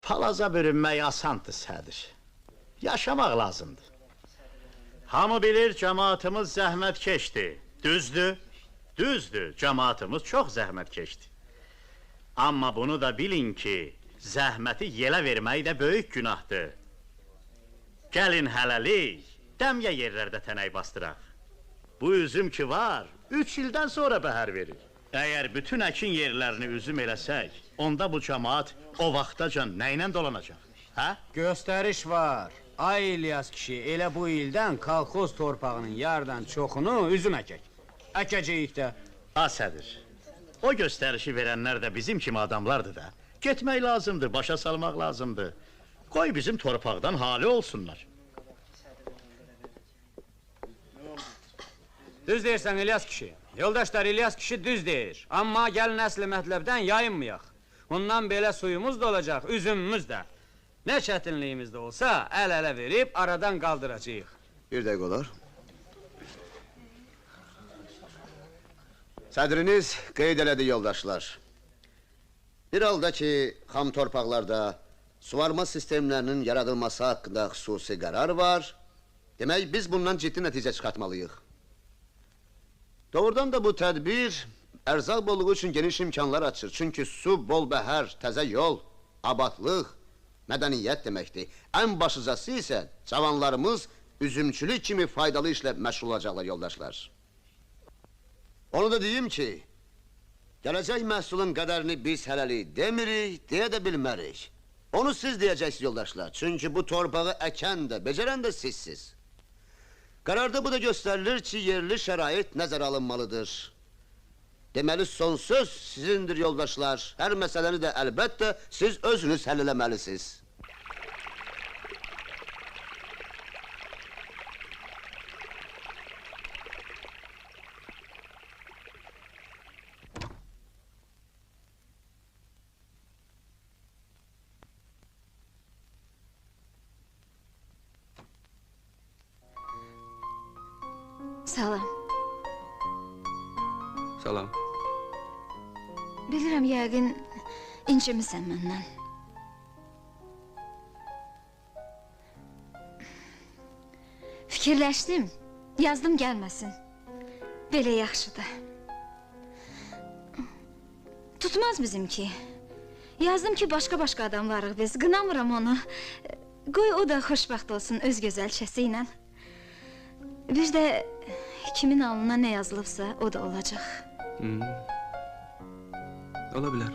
Palaza bürünmək asandır Sədir. Yaşamaq lazımdır. Hamı bilir, cəmaatımız zəhmətkeşdir. Düzdür? Düzdür, cəmaatımız çox zəhmətkeşdir. Amma bunu da bilin ki, zəhməti yelə vermək də böyük günahdır. Gəlin hələlik, dəmyə yerlərdə tənək bastıraq. Bu üzüm ki var, 3 ildən sonra bəhər verir. Əgər bütün əkin yerlərini üzüm eləsək, onda bu cəmaat o vaxtacan nə ilə dolanacaq? Hə? Göstəriş var. Ay İlyas kişi, elə bu ildən kolxoz torpağının yardan çoxunu üzüm əkək. Əkəcəyik də. Ha Sədir, o göstərişi verənlər də bizim kimi adamlardır da. Getmək lazımdır, başa salmaq lazımdır. Qoy bizim torpaqdan hali olsunlar. Düz deyirsən İlyas kişi. Yoldaşlar, İlyas kişi düz deyir. Amma gəlin əsli mətləbdən yayınmayaq. Ondan belə suyumuz da olacaq, üzümümüz də. Nə çətinliyimiz də olsa, əl-ələ verib aradan qaldıracağıq. Bir dəqiq olar. Sədriniz qeyd elədi yoldaşlar. Bir halda ki, xam torpaqlarda suvarma sistemlərinin yaradılması haqqında xüsusi qərar var, demək biz bundan ciddi nəticə çıxartmalıyıq. Doğrudan da bu tədbir ərzaq bolluğu üçün geniş imkanlar açır. Çünki su, bol bəhər, təzə yol, abadlıq, mədəniyyət deməkdir. Ən başıcası isə cavanlarımız üzümçülük kimi faydalı işlə məşğul olacaqlar yoldaşlar. Onu da deyim ki, gələcək məhsulun qədərini biz hələlik demirik, deyə də bilmərik. Onu siz deyəcəksiniz yoldaşlar. Çünki bu torpağı əkən də, becərən də sizsiz. Qərarda bu da göstərilir ki, yerli şərait nəzərə alınmalıdır. Deməli, son söz sizindir yoldaşlar. Hər məsələni də əlbəttə siz özünüz həll eləməlisiniz. Salam. Salam. Bilirəm, yəqin incimisən məndən. Fikirləşdim, yazdım gəlməsin. Belə yaxşıdır. Tutmaz bizimki. Yazdım ki, başqa-başqa adamlarıq biz, qınamıram onu. Qoy o da xoşbəxt olsun öz gözəlçəsi ilə. Bir də kimin alnına nə yazılıbsa, o da olacaq. Ola bilər.